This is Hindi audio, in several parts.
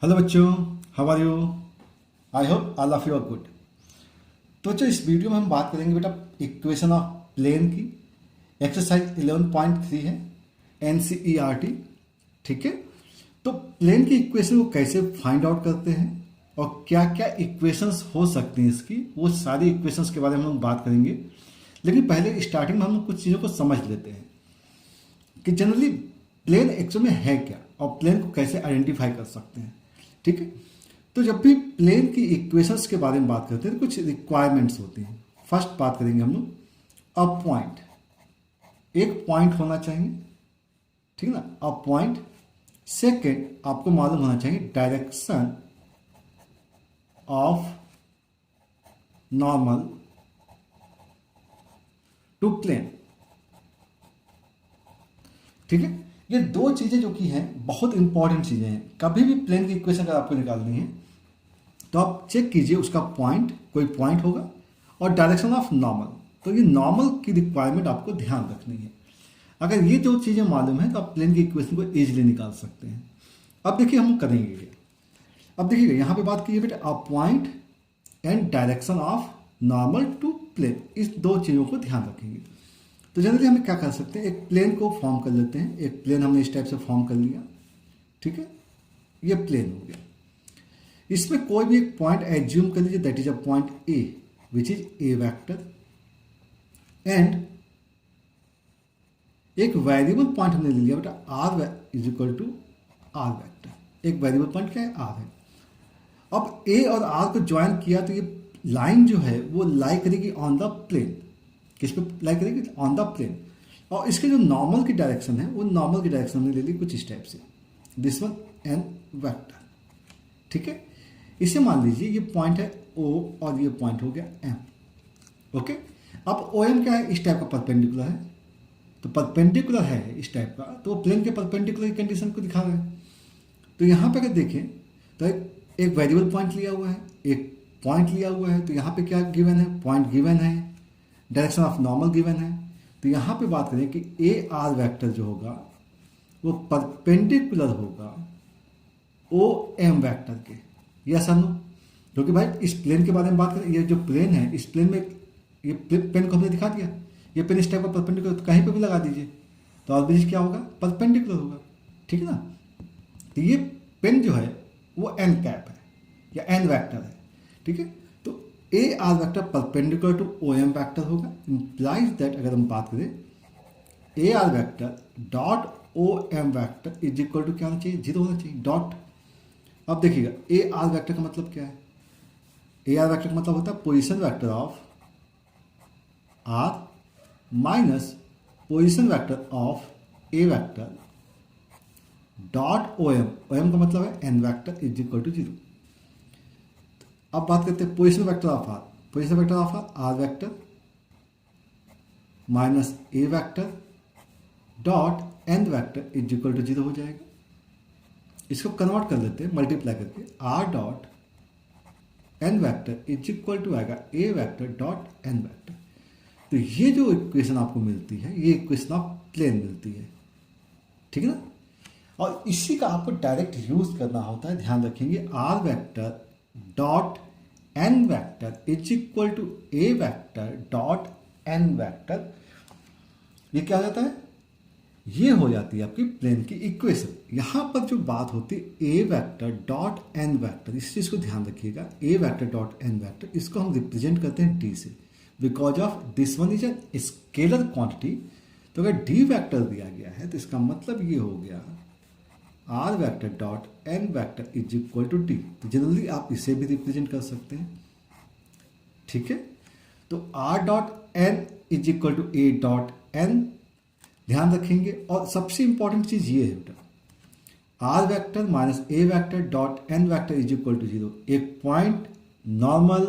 हेलो बच्चों, how are you? I hope all of you are good. तो बच्चों, इस वीडियो में हम बात करेंगे बेटा इक्वेशन ऑफ प्लेन की। एक्सरसाइज 11.3 है, NCERT। ठीक है। तो प्लेन की इक्वेशन को कैसे फाइंड आउट करते हैं और क्या क्या इक्वेशंस हो सकती हैं इसकी, वो सारी इक्वेशंस के बारे में हम बात करेंगे। लेकिन पहले स्टार्टिंग में हम कुछ चीज़ों को समझ लेते हैं कि जनरली प्लेन एक्चुअल में है क्या और प्लेन को कैसे आइडेंटिफाई कर सकते हैं। ठीक है। तो जब भी प्लेन की इक्वेशंस के बारे में बात करते हैं तो कुछ रिक्वायरमेंट्स होती हैं। फर्स्ट बात करेंगे हम लोग अ पॉइंट, एक पॉइंट होना चाहिए। ठीक है ना, अ पॉइंट। सेकेंड, आपको मालूम होना चाहिए direction of normal to plane. ठीक है। ये दो चीजें जो कि हैं बहुत इंपॉर्टेंट चीजें हैं। कभी भी प्लेन की इक्वेशन अगर आपको निकालनी है तो आप चेक कीजिए उसका पॉइंट, कोई पॉइंट होगा, और डायरेक्शन ऑफ नॉर्मल। तो ये नॉर्मल की रिक्वायरमेंट आपको ध्यान रखनी है। अगर ये दो चीजें मालूम है तो आप प्लेन की इक्वेशन को इजीली निकाल सकते हैं। अब देखिए हम करेंगे ये। अब देखिएगा यहाँ पे बात कीजिए बेटा a point and direction of normal to plane, इस दो चीजों को ध्यान रखेंगे। तो जनरली हमें क्या कर सकते हैं, एक प्लेन को फॉर्म कर लेते हैं। एक प्लेन हमने इस टाइप से फॉर्म कर लिया। ठीक है, ये प्लेन हो गया। इसमें कोई भी एक पॉइंट एज्यूम कर लीजिए, that is a point A which is a vector. And एक वेरिएबल पॉइंट हमने ले लिया बेटा R is equal to R vector. एक वेरिएबल पॉइंट क्या है, आर है। अब ए और आर को ज्वाइन किया तो ये लाइन जो है वो लाई करेगी ऑन द प्लेन। किस पे लाई करेगी, ऑन द प्लेन। और इसके जो नॉर्मल की डायरेक्शन है वो नॉर्मल की डायरेक्शन हमने ले ली कुछ इस टाइप से, दिस वन एन वेक्टर। ठीक है। इसे मान लीजिए ये पॉइंट है ओ और ये पॉइंट हो गया एम। ओके। अब ओ एम क्या है, इस टाइप का परपेंडिकुलर है। तो परपेंडिकुलर है इस टाइप का, तो वो प्लेन के परपेंडिकुलर कंडीशन को दिखा रहा है। तो यहाँ पे अगर देखें तो एक वेरिएबल पॉइंट लिया हुआ है, एक पॉइंट लिया हुआ है। तो यहाँ पे क्या गिवन है, पॉइंट गिवन है, डायरेक्शन ऑफ नॉर्मल गिवन है। तो यहाँ पे बात करें कि ए आर वेक्टर जो होगा वो परपेंडिकुलर होगा ओ एम वेक्टर के। यस और नो? क्योंकि भाई इस प्लेन के बारे में बात करें, ये जो प्लेन है इस प्लेन में ये पेन को हमने दिखा दिया, ये पेन इस टाइप का परपेंडिकुलर, तो कहीं पे भी लगा दीजिए तो ऑलवेज क्या होगा, परपेंडिकुलर होगा। ठीक है ना। तो ये पेन जो है वो एन कैप है या एन वेक्टर है। ठीक है। तो A R vector perpendicular to O M vector होगा। इंप्लाइज दैट अगर हम बात करें A R vector dot O M vector is equal to क्या होना चाहिए, जीरो होना चाहिए, डॉट। अब देखिएगा ए आर वेक्टर का मतलब क्या है, ए आर वेक्टर का मतलब होता है position vector of R minus position vector of A vector dot O M. O M का मतलब है N vector is equal to zero. अब बात करते हैं position vector of R. Position vector of R vector minus A vector dot N vector is equal to zero हो जाएगा। इसको कन्वर्ट कर लेते हैं मल्टीप्लाई करके, R dot N vector is equal to आएगा A vector dot N vector. तो ये जो इक्वेशन आपको मिलती है ये इक्वेशन ऑफ प्लेन मिलती है। ठीक है ना। और इसी का आपको डायरेक्ट यूज करना होता है, ध्यान रखेंगे। R vector dot N vector is equal to A vector dot N vector. ये क्या हो जाता है, ये हो जाती है आपकी प्लेन की इक्वेशन। यहां पर जो बात होती है ए वेक्टर डॉट एन वेक्टर, इस चीज को ध्यान रखिएगा। ए वेक्टर डॉट एन वेक्टर, इसको हम रिप्रेजेंट करते हैं डी से, because of this one is an scalar quantity. तो अगर डी वेक्टर दिया गया है तो इसका मतलब ये हो गया are vector dot N vector is equal to D. तो जनरली आप इसे भी रिप्रेजेंट कर सकते हैं। ठीक है। तो R dot N is equal to A dot N, ध्यान रखेंगे। और सबसे इंपॉर्टेंट चीज ये है बेटा R vector minus A vector dot N vector is equal to zero. एक पॉइंट नॉर्मल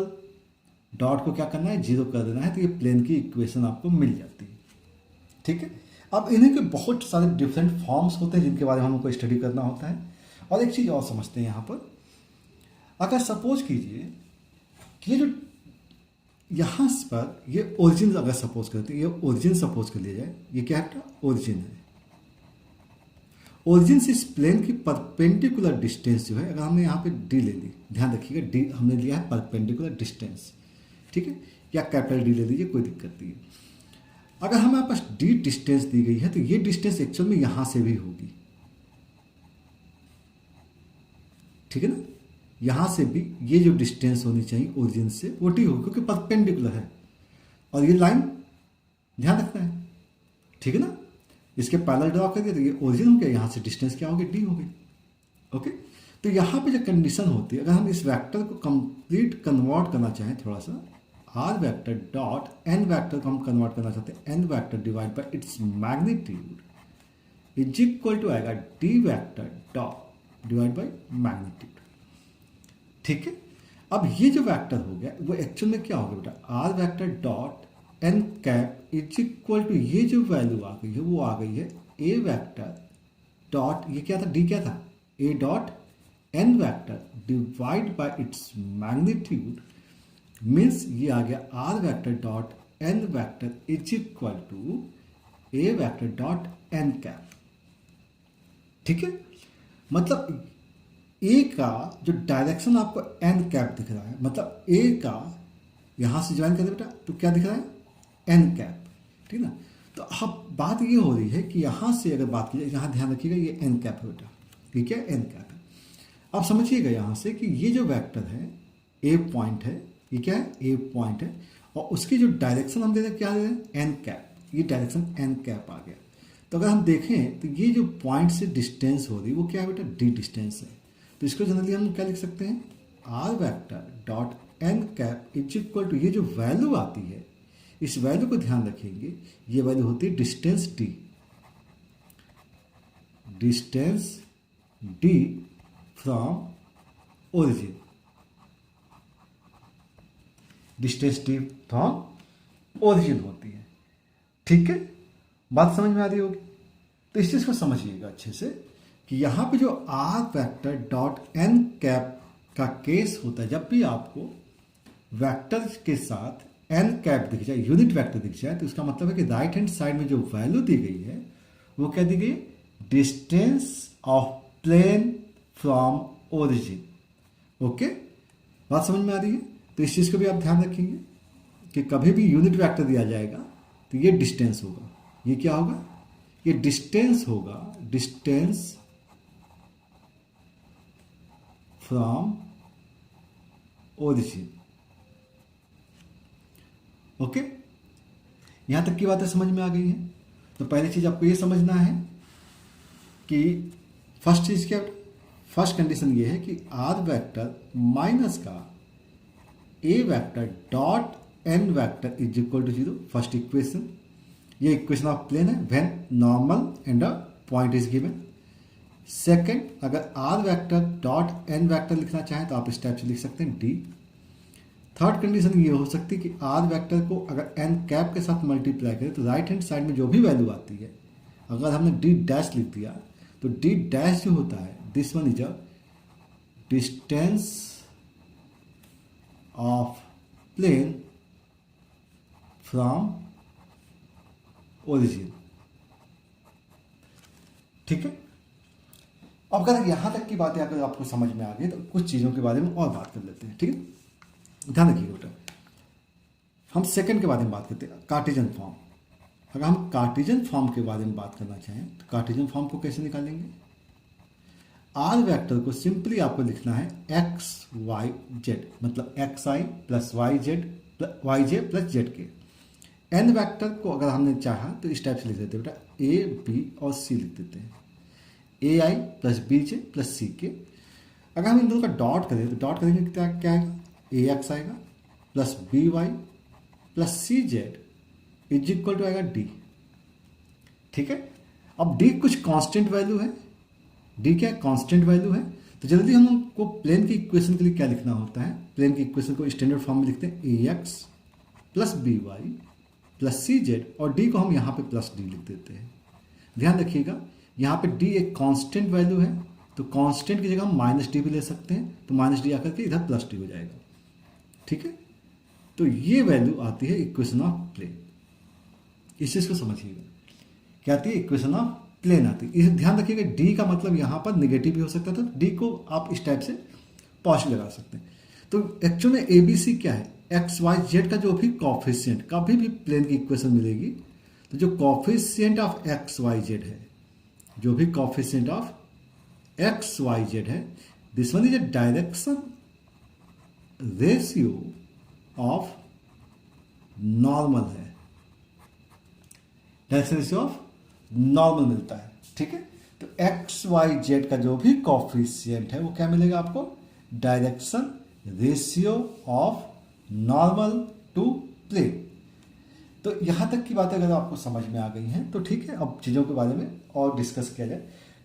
डॉट को क्या करना है, जीरो कर देना है। तो ये प्लेन की इक्वेशन आपको मिल जाती है। ठीक है। अब इन्हीं के बहुत सारे डिफरेंट फॉर्म्स होते हैं जिनके बारे में हमको स्टडी करना होता है। और एक चीज और समझते हैं यहाँ पर, अगर सपोज कीजिए कि ये जो यहाँ पर ये ओरिजिन अगर सपोज करते हैं, ये ओरिजिन सपोज कर लिया जाए, ये क्या है, ओरिजिन है। ओरिजिन से इस प्लेन की परपेंडिकुलर डिस्टेंस जो है, अगर हमने यहाँ पे डी ले ली, ध्यान रखिएगा डी हमने लिया है परपेंडिकुलर डिस्टेंस, ठीक है, या कैपिटल डी ले लीजिए, कोई दिक्कत नहीं है। अगर हमारे पास डी डिस्टेंस दी गई है तो ये डिस्टेंस एक्चुअल में यहाँ से भी होगी, ठीक है ना, यहाँ से भी ये जो डिस्टेंस होनी चाहिए ओरिजिन से वो डी होगी, क्योंकि परपेंडिकुलर है। और ये लाइन ध्यान रखना है, ठीक है ना, इसके पैरेलल ड्रॉ कर दिया तो ये ओरिजिन हो गया, यहाँ से डिस्टेंस क्या हो गई, डी हो गई। ओके, तो यहाँ पे जो कंडीशन होती है, अगर हम इस वेक्टर को कंप्लीट कन्वर्ट करना चाहें थोड़ा सा, R vector dot N vector को हम कन्वर्ट करना चाहते हैं, N vector divide by its magnitude is equal to आएगा D vector dot divide by magnitude, ठीक है। अब ये जो वेक्टर हो गया वो एक्चुअल में क्या होगा बेटा, R vector dot N cap is equal to, ये जो वैल्यू आ गई है वो आ गई है ए वेक्टर डॉट, ये क्या था, डी क्या था, A dot N vector divide by its magnitude, means ये आ गया are vector dot N vector is equal to A vector dot N cap, ठीक है। मतलब ए का जो डायरेक्शन आपको एन कैप दिख रहा है, मतलब ए का यहां से ज्वाइन करें बेटा तो क्या दिख रहा है, एन कैप, ठीक ना। तो अब बात ये हो रही है कि यहां से अगर बात की जाए, यहां ध्यान रखिएगा ये एन कैप है बेटा, ठीक है, एन कैप है। अब समझिएगा यहां से कि ये जो वेक्टर है ए पॉइंट है, ये क्या है, ए पॉइंट है, और उसकी जो डायरेक्शन हम दे रहे हैं क्या दे रहे हैं, एन कैप, ये डायरेक्शन एन कैप आ गया। तो अगर हम देखें तो ये जो पॉइंट से डिस्टेंस हो रही है वो क्या है बेटा, डी डिस्टेंस है। तो इसको जनरली हम क्या लिख सकते हैं, are vector dot N cap is equal to, ये जो वैल्यू आती है इस वैल्यू को ध्यान रखेंगे, ये वैल्यू होती है distance D, distance D from origin, distance D from origin होती है, ठीक है। बात समझ में आ रही होगी। तो इस चीज को समझिएगा अच्छे से कि यहां पे जो R vector dot N cap का केस होता है, जब भी आपको वेक्टर के साथ एन कैप दिख जाए, यूनिट वेक्टर दिख जाए, तो इसका मतलब है कि राइट हैंड साइड में जो वैल्यू दी गई है वो क्या दी गई, distance of plane from origin. Okay, बात समझ में आ रही है। तो इस चीज को भी आप ध्यान रखेंगे कि कभी भी यूनिट वेक्टर दिया जाएगा तो ये डिस्टेंस होगा, ये क्या होगा, ये डिस्टेंस होगा, डिस्टेंस फ्रॉम ओरिजिन। ओके, यहां तक की बातें समझ में आ गई हैं। तो पहली चीज आपको ये समझना है कि फर्स्ट चीज क्या, फर्स्ट कंडीशन ये है कि आर वेक्टर माइनस का A vector dot N vector is equal to 0, first equation. ये इक्वेशन ऑफ प्लेन है when normal and a point is given. Second, अगर R vector dot N vector लिखना चाहें तो आप इस टाइप से लिख सकते हैं डी। थर्ड कंडीशन ये हो सकती है कि आर वेक्टर को अगर एन कैप के साथ मल्टीप्लाई करें तो राइट हैंड साइड में जो भी वैल्यू आती है, अगर हमने डी डैश लिख दिया तो डी डैश जो होता है, this one is a distance of plane from origin, ठीक है। अब अगर यहां तक की बातें अगर आपको समझ में आ गई तो कुछ चीजों के बारे में और बात कर लेते हैं, ठीक है। ध्यान रखिएगा बेटा, हम सेकंड के बारे में बात करते हैं, कार्टेशियन फॉर्म। अगर हम कार्टेशियन फॉर्म के बारे में बात करना चाहें तो कार्टेशियन फॉर्म को कैसे निकालेंगे, आर वेक्टर को सिंपली आपको लिखना है एक्स वाई जेड, मतलब एक्स आई प्लस वाई जेड वाई जे प्लस जेड के। एन वेक्टर को अगर हमने चाहा तो इस टाइप से लिख देते हैं बेटा, ए बी और सी लिख देते हैं, ए आई प्लस बी जे प्लस सी के। अगर हम इन दोनों का डॉट करें तो डॉट करेंगे क्या आएगा, ए एक्स आएगा plus B Y plus C Z is equal to आएगा डी, ठीक है। अब डी कुछ कांस्टेंट वैल्यू है, डी क्या कांस्टेंट वैल्यू है, तो जल्दी हमको प्लेन की इक्वेशन के लिए क्या लिखना होता है, प्लेन की इक्वेशन को स्टैंडर्ड फॉर्म में लिखते हैं A X plus B Y plus C Z, और डी को हम यहाँ पे प्लस डी लिख देते हैं। ध्यान रखिएगा यहाँ पे डी एक कांस्टेंट वैल्यू है, तो कांस्टेंट की जगह हम माइनस डी भी ले सकते हैं, तो माइनस डी आकर के इधर प्लस डी हो जाएगा, ठीक है। तो ये वैल्यू आती है इक्वेशन ऑफ प्लेन। इस चीज को समझिएगा, क्या आती है इक्वेशन ऑफ प्लेन आती है। इसे ध्यान रखिएगा, डी का मतलब यहाँ पर निगेटिव भी हो सकता था, डी को आप इस टाइप से पॉजिटिव लगा सकते हैं। तो एक्चुअल में ABC क्या है, एक्स वाई जेड का जो भी कॉफिशिएंट, कभी भी प्लेन की इक्वेशन मिलेगी तो जो coefficient of X Y Z है, जो भी coefficient of X Y Z है, this one is a direction ratio of normal है, डायरेक्शन रेशियो ऑफ नॉर्मल मिलता है, ठीक है। तो एक्स वाई जेड का जो भी कॉफिशिएंट है वो क्या मिलेगा आपको, direction ratio of normal to plane. तो यहां तक की बातें अगर आपको समझ में आ गई हैं तो ठीक है, अब चीज़ों के बारे में और डिस्कस किया जाए।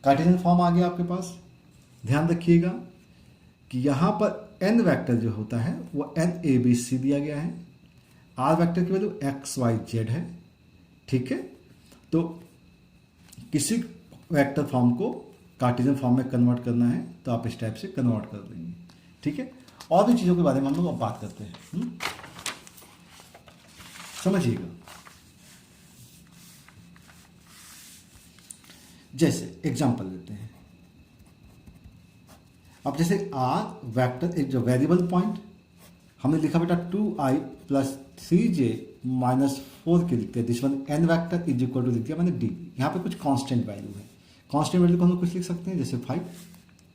कार्टेशियन फॉर्म आ गया आपके पास, ध्यान रखिएगा कि यहां पर n वेक्टर जो होता है वो NABC दिया गया है, r वेक्टर की वैल्यू XYZ है, ठीक है। तो किसी वेक्टर फॉर्म को कार्टेशियन फॉर्म में कन्वर्ट करना है तो आप इस टाइप से कन्वर्ट कर देंगे, ठीक है। और भी चीज़ों के बारे में हम लोग अब बात करते हैं, समझिएगा। जैसे एग्जांपल लेते हैं, अब जैसे आर वेक्टर, एक जो वेरिएबल पॉइंट हमने लिखा बेटा 2i प्लस 3j माइनस 4 के लिखते हैं, this one n vector is equal to लिख दिया मैंने d। यहाँ पे कुछ कांस्टेंट वैल्यू है, कांस्टेंट वैल्यू को हम लोग कुछ लिख सकते हैं, जैसे 5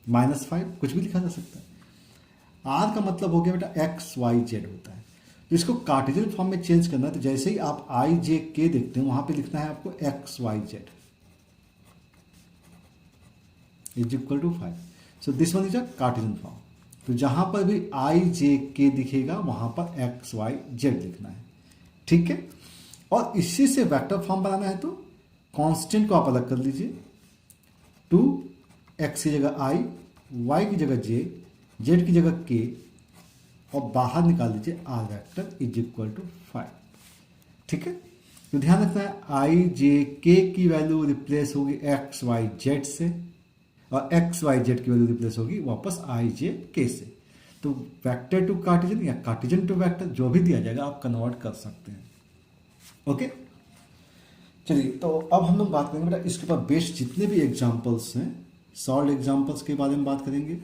-5 कुछ भी लिखा जा सकता है। r का मतलब हो गया बेटा XYZ होता है, तो इसको कार्टेशियन फॉर्म में चेंज करना है तो जैसे ही आप IJK देखते हैं वहां पे लिखना है आपको XYZ is equal to 5। So this one is a Cartesian form. तो जहां पर भी IJK दिखेगा वहां पर XYZ लिखना है, ठीक है। और इसी से वेक्टर फॉर्म बनाना है तो कांस्टेंट को आप अलग कर लीजिए, 2 x की जगह I, y की जगह j, z की जगह k, और बाहर निकाल दीजिए r vector is equal to 5, ठीक है। तो ध्यान रखना है IJK की वैल्यू रिप्लेस होगी XYZ से और XYZ की वैल्यू रिप्लेस होगी वापस IJK से। तो वेक्टर टू कार्टेशियन या कार्टेशियन टू वेक्टर जो भी दिया जाएगा आप कन्वर्ट कर सकते हैं, ओके। चलिए, तो अब हम लोग बात करेंगे बेटा इसके ऊपर बेस्ड जितने भी एग्जांपल्स हैं, सॉल्व एग्जांपल्स के बारे में बात करेंगे,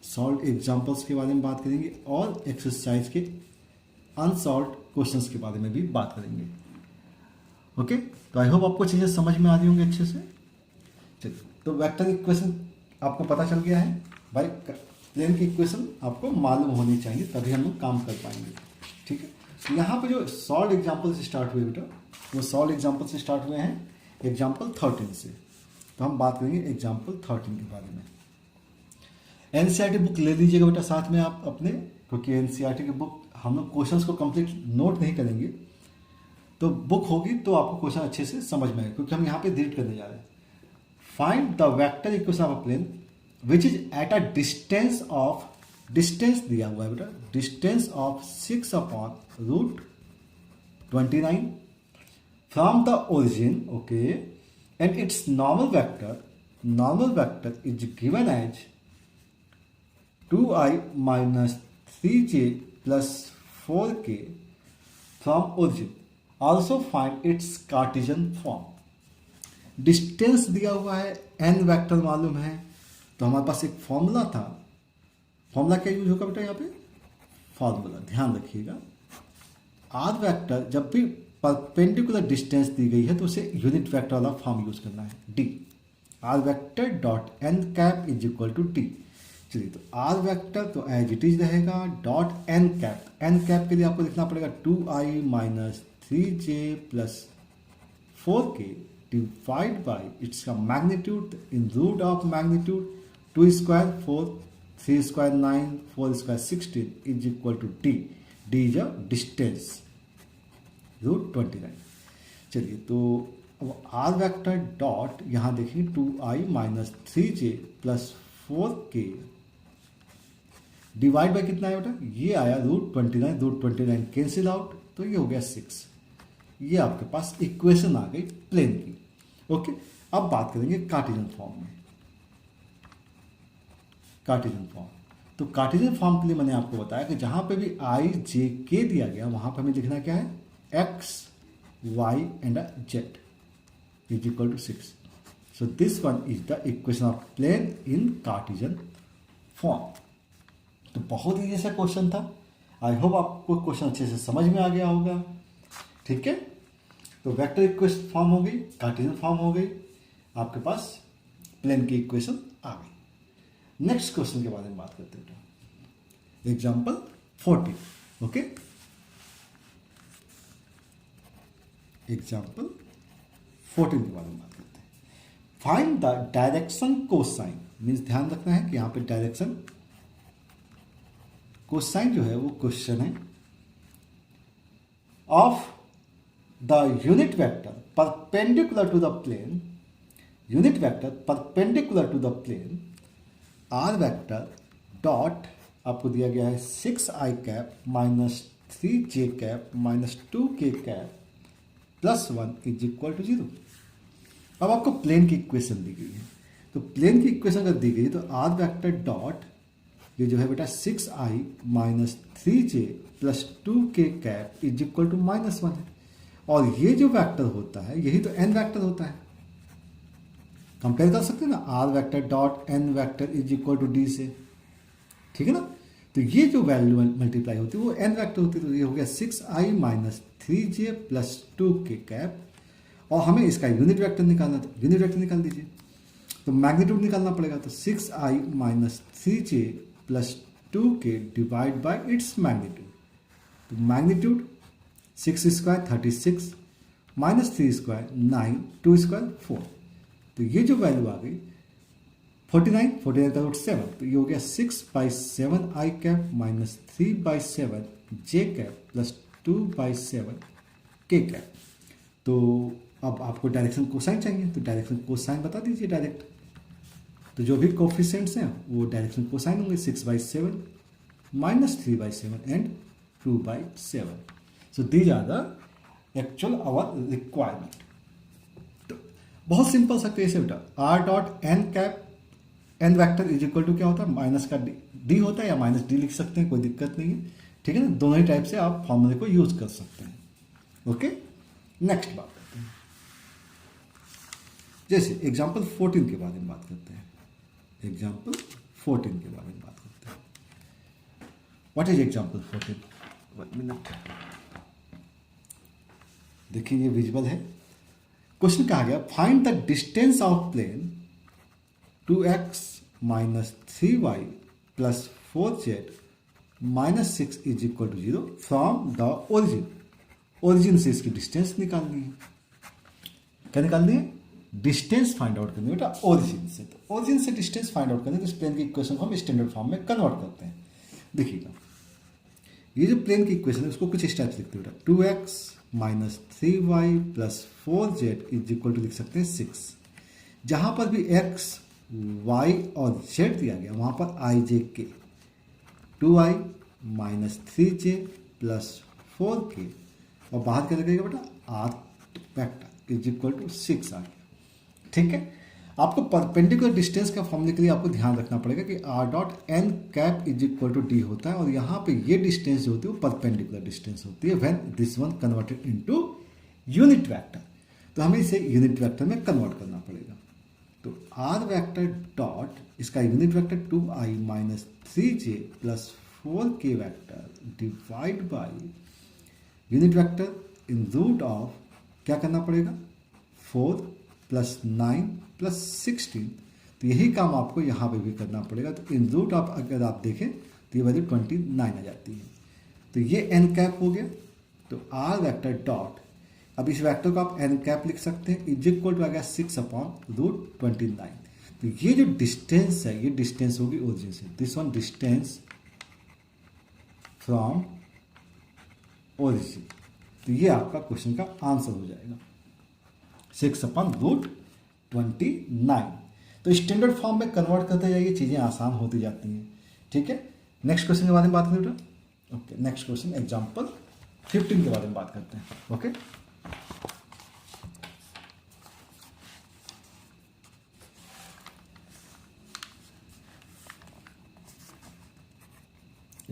सॉल्व एग्जांपल्स के बारे में बात करेंगे और एक्सरसाइज के अनसॉल्व क्वेश्चंस के बारे में भी बात करेंगे, ओके। तो आई होप आपको चीज़ें समझ में आ रही होंगी अच्छे से। चलिए, तो वेक्टर इक्वेशन आपको पता चल गया है भाई, प्लेन की इक्वेशन आपको मालूम होनी चाहिए तभी हम लोग काम कर पाएंगे, ठीक है। तो यहाँ पे जो सॉल्व एग्जाम्पल से स्टार्ट हुए बेटा, वो सॉल्व एग्जाम्पल से स्टार्ट हुए हैं एग्जाम्पल 13 से। तो हम बात करेंगे एग्जाम्पल 13 के बारे में। NCERT बुक ले लीजिएगा बेटा साथ में आप अपने, क्योंकि NCERT की बुक हम लोग क्वेश्चंस को कंप्लीट नोट नहीं करेंगे, तो बुक होगी तो आपको क्वेश्चन अच्छे से समझ में आएगा, क्योंकि हम यहाँ पे रीड करने जा रहे हैं। Find the vector equation of a plane which is at a distance of, distance दिया हुआ है बेटा, distance of 6/√29 from the origin, okay, and its normal vector is given as 2i minus 3j plus 4k from origin. Also find its Cartesian form. Distance दिया हुआ है, n वेक्टर मालूम है, तो हमारे पास एक फॉर्मूला था। फॉर्मूला क्या यूज होगा बेटा यहाँ पे, फॉर्मूला ध्यान रखिएगा, r वेक्टर जब भी परपेंडिकुलर डिस्टेंस दी गई है तो उसे यूनिट वेक्टर वाला फॉर्म यूज करना है, d r vector dot n cap is equal to d। चलिए, तो r वेक्टर तो एज इट इज रहेगा, डॉट n कैप के लिए आपको लिखना पड़ेगा 2i minus 3j plus 4k divide by its का magnitude in root of magnitude 2 square 4, 3 square 9, 4 square 16 is equal to d is a distance √29। चलिए, तो अब r वेक्टर डॉट यहाँ देखिए 2i minus 3j plus 4k divide by कितना है बेटा, ये आया √29 कैंसिल आउट, तो ये हो गया 6। ये आपके पास इक्वेशन आ गई प्लेन की, ओके। अब बात करेंगे कार्टेशियन फॉर्म में। कार्टेशियन फॉर्म, तो कार्टेशियन फॉर्म के लिए मैंने आपको बताया कि जहां पे भी IJK दिया गया वहां पे हमें लिखना क्या है, x, y and z, is equal to 6. So this one is the equation of plane in Cartesian form. तो बहुत ही जैसा क्वेश्चन था. आई होप आपको क्वेश्चन अच्छे से समझ में आ गया होगा. ठीक है, तो वेक्टर इक्वेशन फॉर्म हो गई, कार्टेशियन फॉर्म हो गई, आपके पास प्लेन की इक्वेशन आ गई. नेक्स्ट क्वेश्चन के बारे में बात करते हैं. एग्जाम्पल 40. ओके, एग्जाम्पल 14 के बारे में बात करते हैं. Find the direction cosine. Means ध्यान रखना है कि यहां पे डायरेक्शन कोसाइन जो है वो क्वेश्चन है of the unit vector perpendicular to the plane. Unit vector perpendicular to the plane R vector dot आपको दिया गया है 6i cap minus 3j cap minus 2k cap plus 1 is equal to 0. अब आपको प्लेन की इक्वेशन दी गई है. तो प्लेन की इक्वेशन अगर दी गई तो आर वेक्टर डॉट ये जो है बेटा 6i minus 3j plus 2k cap is equal to minus 1 है. और ये जो वेक्टर होता है यही तो एन वेक्टर होता है. कंपेयर कर सकते हैं ना, R vector dot N vector is equal to D से. ठीक है ना, तो ये जो वैल्यू मल्टीप्लाई होती है वो एन वेक्टर होती है. तो ये हो गया 6i minus 3j plus 2k cap. और हमें इसका यूनिट वेक्टर निकालना, तो यूनिट वेक्टर निकाल दीजिए. तो मैग्नीट्यूड निकालना पड़ेगा. तो 6i minus 3j plus 2k divide by its magnitude. तो magnitude 6 square 36 minus 3 square 9 2 square 4. तो ये जो वैल्यू आ गई 49 का रूट 7. तो ये हो गया 6/7 i cap minus 3/7 j cap plus 2/7 k cap. तो अब आपको डायरेक्शन कोसाइन चाहिए, तो डायरेक्शन कोसाइन बता दीजिए डायरेक्ट. तो जो भी कोफिशिएंट्स हैं वो डायरेक्शन कोसाइन होंगे 6/7 minus 3/7 and 2/7. So these are the actual our requirement. तो बहुत सिंपल सा केस है बेटा. R dot N cap N vector is equal to क्या होता है, माइनस का डी होता है या माइनस डी लिख सकते हैं, कोई दिक्कत नहीं है. ठीक है ना, दोनों ही टाइप से आप फॉर्मूले को यूज कर सकते हैं. ओके, नेक्स्ट बात करते हैं. जैसे एग्जाम्पल 14 के बारे में बात करते हैं. एग्जाम्पल 14 के बारे में बात करते हैं. What is example 14? 1 मिनट. देखिए ये विजुअल है. क्वेश्चन कहा गया find the distance of plane 2x minus 3y plus 4z minus 6 is equal to 0 from the origin. Origin से इसकी डिस्टेंस निकालनी है. क्या निकालनी है? डिस्टेंस फाइंड आउट करनी है बेटा ओरिजिन से. तो ओरिजिन से डिस्टेंस फाइंड आउट करने तो इस प्लेन की इक्वेशन को हम स्टैंडर्ड फॉर्म में कन्वर्ट करते हैं. देखिएगा ये जो प्लेन की इक्वेशन है उसको कुछ इस टाइप से लिखते हैं बेटा. 2x minus 3y plus 4z is equal to लिख सकते हैं 6. जहां पर भी x y और z दिया गया वहां पर i j k. 2i minus 3j plus 4k और बाहर क्या लगेगा बेटा r vector is equal to 6 आ गया. ठीक है, आपको परपेंडिकुलर डिस्टेंस का फॉर्मूले के लिए आपको ध्यान रखना पड़ेगा कि r dot N cap is equal to d होता है और यहाँ पे ये डिस्टेंस जो होती है वो परपेंडिकुलर डिस्टेंस होती है when this one converted into unit vector. तो हमें इसे यूनिट वेक्टर में कन्वर्ट करना पड़ेगा. तो r वेक्टर डॉट इसका unit vector 2i minus 3j plus 4k vector divide by unit vector in root of क्या करना पड़ेगा 4 प्लस 9 प्लस 16. तो यही काम आपको यहाँ पे भी करना पड़ेगा. तो इन रूट ऑफ अगर आप देखें तो ये वैल्यू 29 आ जाती है. तो ये एन कैप हो गया. तो आर वेक्टर डॉट अब इस वेक्टर को आप एन कैप लिख सकते हैं इज इक्वल टू आ गया 6/√29. तो ये जो डिस्टेंस है ये डिस्टेंस होगी ओरिजिन से. This one distance from origin. तो ये आपका क्वेश्चन का आंसर हो जाएगा 6/√29. तो स्टैंडर्ड फॉर्म में कन्वर्ट करते जाइए, चीज़ें आसान होती जाती हैं. ठीक है, नेक्स्ट क्वेश्चन के बारे में बात करें. ओके, नेक्स्ट क्वेश्चन एग्जाम्पल 15 के बारे में बात करते हैं. Okay,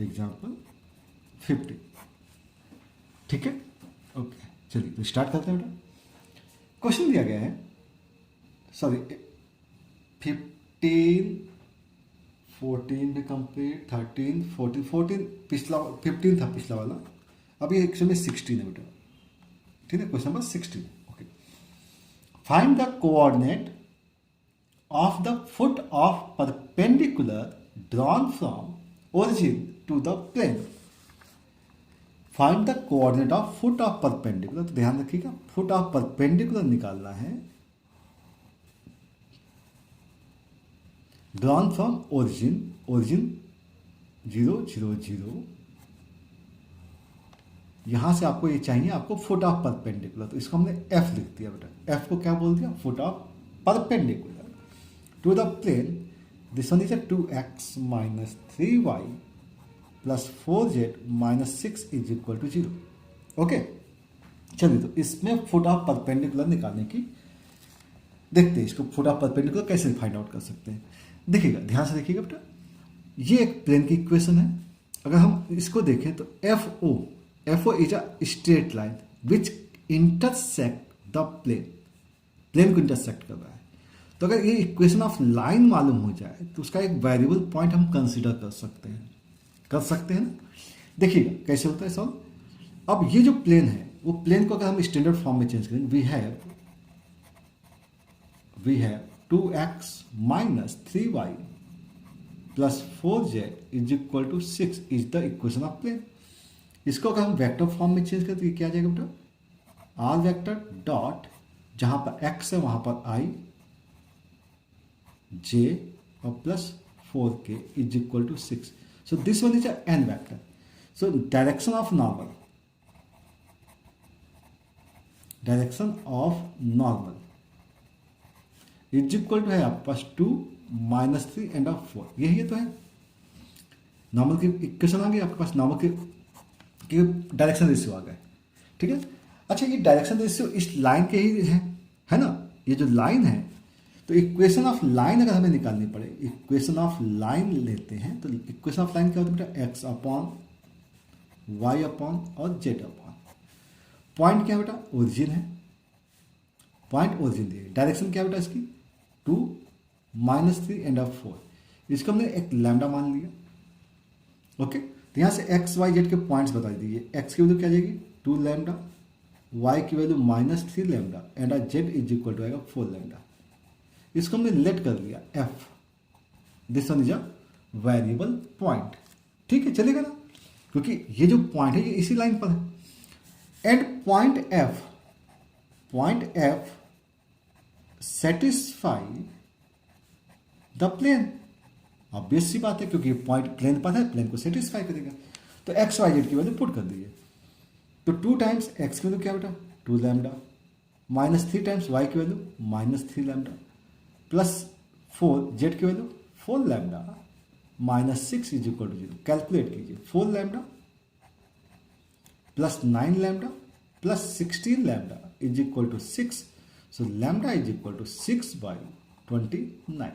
example 15. ठीक है, ओके चलिए तो स्टार्ट करते हैं बेटा. क्वेश्चन दिया गया है सॉरी 15 14 भी कंप्लीट, 13 14 14 पिछला 15 था पिछला वाला, अब ये एक्चुअली में 16 है बेटा, ठीक है। Question number 16, okay. Find the coordinate of the foot of perpendicular drawn from origin to the plane. Find the coordinate of foot of perpendicular, तो ध्यान रखिएगा फुट ऑफ परपेंडिकुलर निकालना है, ड्रॉन फ्रॉम ओरिजिन, ओरिजिन 0 0 0, यहां से आपको ये चाहिए, आपको फुट ऑफ परपेंडिकुलर, तो इसको हमने एफ लिख दिया बेटा। एफ को क्या बोल दिया, foot of perpendicular to the plane, this one is a 2x minus 3y plus 4z minus 6 is equal to 0, okay. चलिए तो इसमें फुट ऑफ परपेंडिकुलर निकालने की देखते हैं, इसको फुट ऑफ परपेंडिकुलर कैसे फाइंड आउट कर सकते हैं। देखिएगा, ध्यान से देखिएगा बेटा, ये एक प्लेन की इक्वेशन है। अगर हम इसको देखें तो F O is a straight line which intersect the plane, plane को इंटरसेक्ट कर रहा है। तो अगर ये इक्वेशन ऑफ लाइन मालूम हो जाए तो उसका एक वेरिएबल पॉइंट हम कंसीडर कर सकते हैं ना। देखिएगा कैसे होता है सॉल्व। अब ये जो प्लेन है वो प्लेन को अगर हम स्टैंडर्ड फॉर्म में चेंज करें, we have 2x minus 3y plus 4z is equal to 6 is the equation of plane. इसको अगर हम वेक्टर फॉर्म में चेंज करें तो ये क्या आ जाएगा बेटा, आर वेक्टर डॉट जहां पर x है वहां पर i j और plus 4k is equal to 6। So this one is a n vector. So direction of normal is equal to है आपके पास 2 माइनस 3 एंड ऑफ 4, यही तो है नॉर्मल की इक्वेशन आ गई आपके पास, नॉर्मल की डायरेक्शन रेशियो आ गए, ठीक है। अच्छा, ये डायरेक्शन रेशियो इस लाइन के ही है ना, ये जो लाइन है, तो इक्वेशन ऑफ लाइन अगर हमें निकालनी पड़े, इक्वेशन ऑफ लाइन लेते हैं तो इक्वेशन ऑफ लाइन क्या होता है बेटा, एक्स अपॉन वाई अपॉन और जेड अपॉन, पॉइंट क्या बेटा, ओरिजिन है, पॉइंट ओरिजिन दिए, डायरेक्शन क्या बेटा इसकी 2 माइनस 3 एंड ऑफ 4, इसको हमने एक लैम्डा मान लिया, ओके। तो यहाँ से एक्स वाई जेड के पॉइंट्स बता दीजिए, एक्स की वैल्यू क्या जाएगी 2 लैम्डा, वाई की value minus 3 lambda and Z is equal to आएगा 4 लैम्डा। इसको हमने लेट कर लिया F, this one is a variable point, ठीक है, चलेगा ना, क्योंकि ये जो पॉइंट है ये इसी लाइन पर है। And point F satisfy the plane, obvious सी बात है, क्योंकि पॉइंट प्लेन पर है, प्लेन को सेटिस्फाई करेगा। तो एक्स वाई जेड की वैल्यू पुट कर दीजिए, तो 2 टाइम्स एक्स की वैल्यू क्या बेटा 2 लैम्डा, माइनस 3 टाइम्स वाई की value minus 3 lambda, plus 4 Z की value 4 lambda, minus 6 is equal to 0। Calculate कीजिए, 4 lambda plus 9 lambda plus 16 lambda is equal to 6, so lambda is equal to 6/29,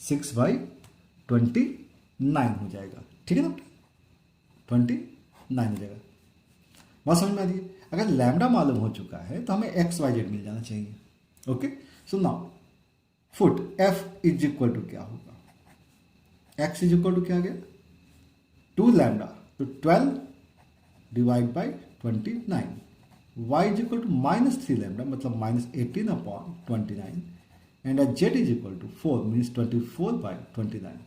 6/29 हो जाएगा, ठीक है ना, 29 हो जाएगा। बात समझ में आ रही है। अगर लैम्डा मालूम हो चुका है तो हमें एक्स वाई जेड मिल जाना चाहिए, okay. So now foot F is equal to क्या होगा, एक्स इज इक्वल टू क्या आ गया 2 लैम्डा, तो 12 divide by 29, Y is equal to minus 3 lambda मतलब minus 18/29 and Z is equal to 4 means 24/29।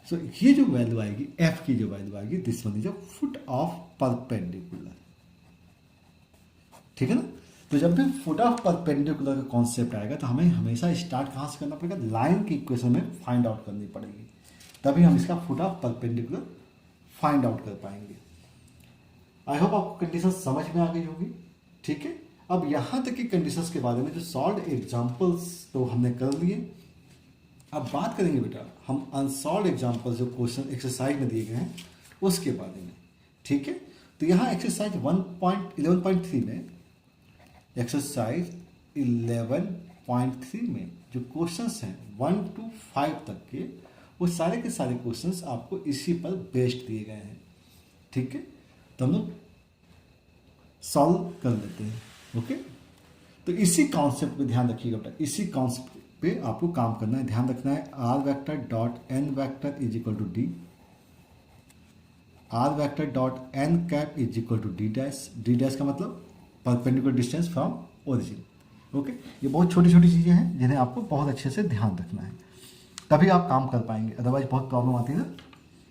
So ये जो वैल्यू आएगी एफ की जो वैल्यू आएगी, this one is a foot of perpendicular, ठीक है ना। तो जब भी फुट ऑफ परपेंडिकुलर का कॉन्सेप्ट आएगा तो हमें हमेशा स्टार्ट कहाँ से करना पड़ेगा, लाइन की इक्वेशन में फाइंड आउट करनी पड़ेगी, तभी हम इसका foot of perpendicular find out कर पाएंगे। आई होप आपको कंडीशन समझ में आ गई होगी, ठीक है। अब यहाँ तक की कंडीशंस के बारे में जो सॉल्व एग्जाम्पल्स तो हमने कर लिए, अब बात करेंगे बेटा हम अनसॉल्व एग्जाम्पल्स जो क्वेश्चन एक्सरसाइज में दिए गए हैं उसके बारे में, ठीक है। तो यहाँ एक्सरसाइज 11.3 में, एक्सरसाइज 11.3 में जो क्वेश्चंस हैं 1 to 5 तक के, वो सारे के सारे क्वेश्चंस आपको इसी पर बेस्ड दिए गए हैं, ठीक है। तो हम लोग सॉल्व कर लेते हैं, ओके। तो तो इसी कॉन्सेप्ट पे ध्यान रखिएगा बेटा, इसी कॉन्सेप्ट पे आपको काम करना है, ध्यान रखना है। R vector dot N vector is equal to d, r vector dot N cap is equal to d dash, d dash का मतलब perpendicular distance from origin. Okay, ये बहुत छोटी छोटी चीज़ें हैं जिन्हें आपको बहुत अच्छे से ध्यान रखना है, तभी आप काम कर पाएंगे, अदरवाइज बहुत प्रॉब्लम आती है ना।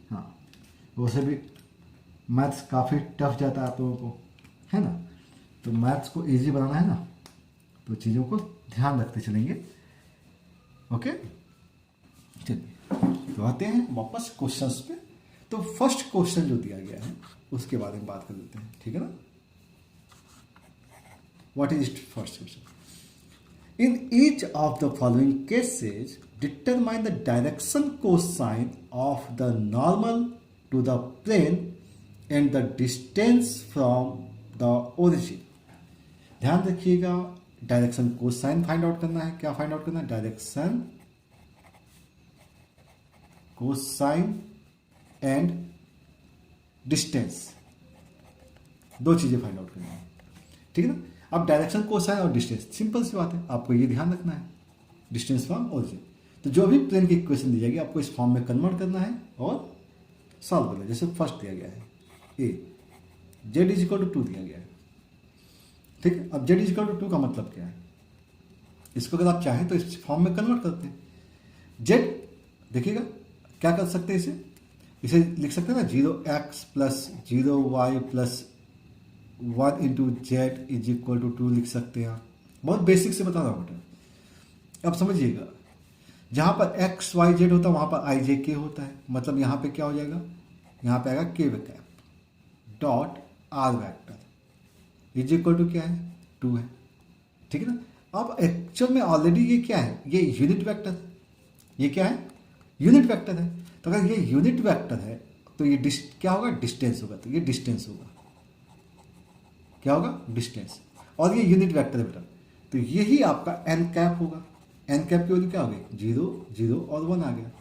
हाँ, वैसे भी मैथ्स काफ़ी टफ जाता है आप लोगों को, है ना, तो मैथ्स को इजी बनाना है ना, तो चीज़ों को ध्यान रखते चलेंगे। ओके, चलिए तो आते हैं वापस क्वेश्चंस पे। तो फर्स्ट क्वेश्चन जो दिया गया है उसके बारे में बात कर लेते हैं, ठीक है ना। What is first question? In each of the following cases determine the direction cosine of the normal to the plane and the distance from the origin. ध्यान रखिएगा, डायरेक्शन कोसाइन फाइंड आउट करना है। क्या फाइंड आउट करना है? डायरेक्शन कोसाइन एंड डिस्टेंस, दो चीजें फाइंड आउट करनी है, ठीक है ना। अब डायरेक्शन कोसाइन और डिस्टेंस, सिंपल सी बात है, आपको ये ध्यान रखना है, डिस्टेंस फ्रॉम ओरिजिन। तो जो भी प्लेन की इक्वेशन दी जाएगी आपको इस फॉर्म में कन्वर्ट करना है और सॉल्व करना है। जैसे फर्स्ट दिया गया है ए, जेड इज इक्वल टू 2 दिया गया है, ठीक है। अब जेड इज इक्वल टू 2 का मतलब क्या है? इसको अगर आप चाहें तो इस फॉर्म में कन्वर्ट करते हैं। जेड देखिएगा क्या कर सकते हैं, इसे लिख सकते हैं ना, 0x plus 0y plus 1 into z is equal to 2 लिख सकते हैं। बहुत बेसिक से बता रहा हूँ बेटा, अब समझिएगा, जहाँ पर एक्स वाई जेड होता है वहाँ पर आई जे के होता है, मतलब यहाँ पे क्या हो जाएगा, यहाँ पे आएगा k cap dot r vector is equal to क्या है, 2 है, ठीक है ना। अब एक्चुअल में ऑलरेडी ये क्या है, ये यूनिट वेक्टर है, ये क्या है, यूनिट वेक्टर है। तो अगर ये यूनिट वेक्टर है तो ये क्या होगा, डिस्टेंस होगा, तो ये डिस्टेंस होगा, क्या होगा, डिस्टेंस। और ये यूनिट वेक्टर है बेटा, तो यही आपका एन कैप होगा। एन कैप की वैल्यू क्या हो गई, 0 0 और 1 आ गया,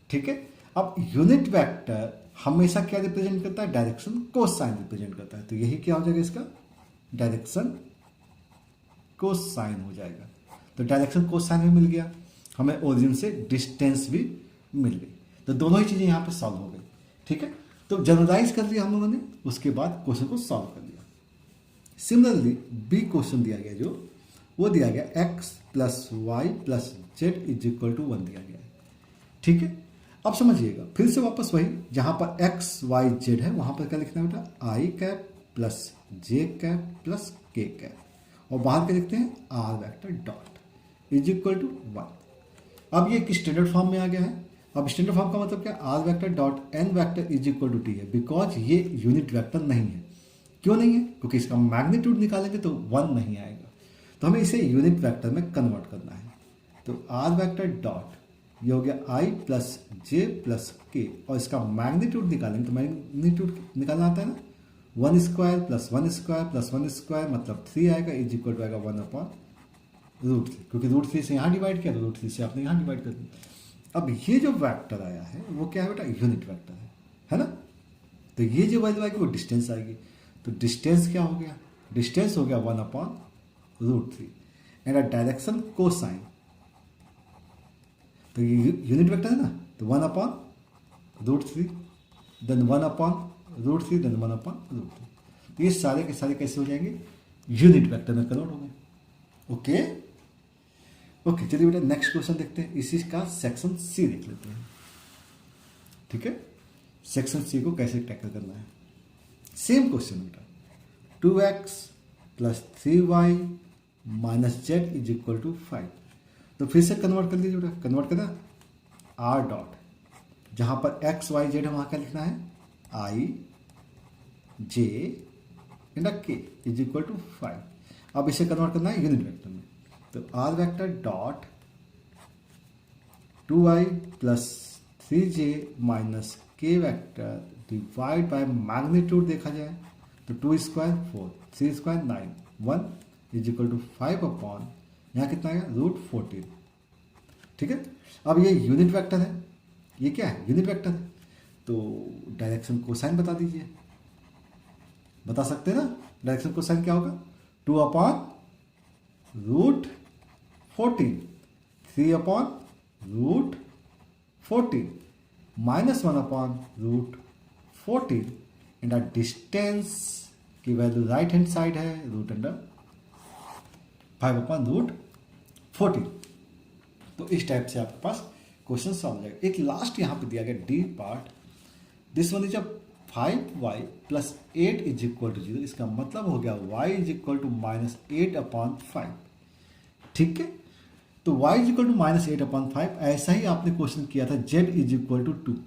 ठीक है। अब यूनिट वेक्टर हमेशा क्या रिप्रेजेंट करता है, डायरेक्शन कोसाइन रिप्रेजेंट करता है, तो यही क्या हो जाएगा, इसका डायरेक्शन कोसाइन हो जाएगा। तो डायरेक्शन कोसाइन भी मिल गया हमें, ओरिजिन से डिस्टेंस भी मिल गई, तो दोनों ही चीजें यहाँ पे सॉल्व हो गई, ठीक है। तो जनरलाइज कर लिया हम लोगों ने, उसके बाद क्वेश्चन को सॉल्व कर लिया। सिमिलरली बी क्वेश्चन दिया गया, जो वो दिया गया x plus y plus z is equal to 1 दिया गया है, ठीक है। अब समझिएगा, फिर से वापस वही, जहां पर x y z है वहां पर क्या लिखना है बेटा, i cap plus J cap plus k cap, और बाहर क्या लिखते हैं, are vector dot is equal to 1। अब ये एक स्टैंडर्ड फॉर्म में आ गया है। अब स्टैंडर्ड फॉर्म का मतलब क्या, r vector dot N vector is equal to t है, बिकॉज ये यूनिट वेक्टर नहीं है। क्यों नहीं है, क्योंकि इसका मैग्नीट्यूड निकालेंगे तो 1 नहीं आएगा, तो हमें इसे यूनिट वेक्टर में कन्वर्ट करना है। तो आर वेक्टर डॉट ये हो गया आई प्लस जे प्लस के, और इसका मैग्नीट्यूड निकालेंगे, तो मैग्नीट्यूड निकालना आता है ना, 1 square plus 1 square plus 1 square मतलब 3 आएगा, इज इक्वल टू आएगा 1 अपॉन √3, क्योंकि √3 से यहाँ डिवाइड किया तो √3 से आपने यहाँ डिवाइड कर दिया। अब ये जो वेक्टर आया है वो क्या है बेटा, यूनिट वेक्टर है ना। तो ये जो वैल्यू आएगी वो डिस्टेंस आएगी, तो डिस्टेंस क्या हो गया, डिस्टेंस हो गया 1 अपॉन √3 एंड डायरेक्शन कोसाइन, तो ये यूनिट वेक्टर है ना, तो 1 upon √3 then 1 upon √3 then 1 upon √3, तो ये सारे के सारे कैसे हो जाएंगे, यूनिट वेक्टर में कन्वर्ट हो गए। ओके ओके, चलिए बेटा नेक्स्ट क्वेश्चन देखते हैं, इसी का सेक्शन सी देख लेते हैं, ठीक है। सेक्शन सी को कैसे टैकल करना है, सेम क्वेश्चन बेटा, 2x plus 3y minus z is equal to 5। तो फिर से कन्वर्ट कर लीजिए बेटा, कन्वर्ट करना आर डॉट, जहां पर x y z है वहां क्या लिखना है, i j and k is equal to 5। अब इसे कन्वर्ट करना है यूनिट वेक्टर में, तो r vector dot 2i plus 3j minus k vector divide by magnitude देखा जाए तो 2 square 4 3 square 9 1 is equal to 5 upon यहाँ कितना आएगा √14, ठीक है। अब ये यूनिट वेक्टर है, ये क्या है, यूनिट वेक्टर है, तो डायरेक्शन कोसाइन बता दीजिए, बता सकते हैं ना, डायरेक्शन कोसाइन क्या होगा, 2 upon root 14, 3 upon root 14 minus 1 upon root 14 and distance की वैल्यू राइट हैंड साइड है रूट अंडर 5 अपॉन रूट 14। तो इस टाइप से आपके पास क्वेश्चन सॉल्व हो जाएगा। एक लास्ट यहाँ पे दिया गया d part, this one is a 5y plus 8 is equal to 0। इसका मतलब हो गया y is equal to minus 8 upon 5। ठीक है, तो y is equal to minus 8 upon 5। ऐसा ही आपने क्वेश्चन किया था z इज इक्वल टू 2,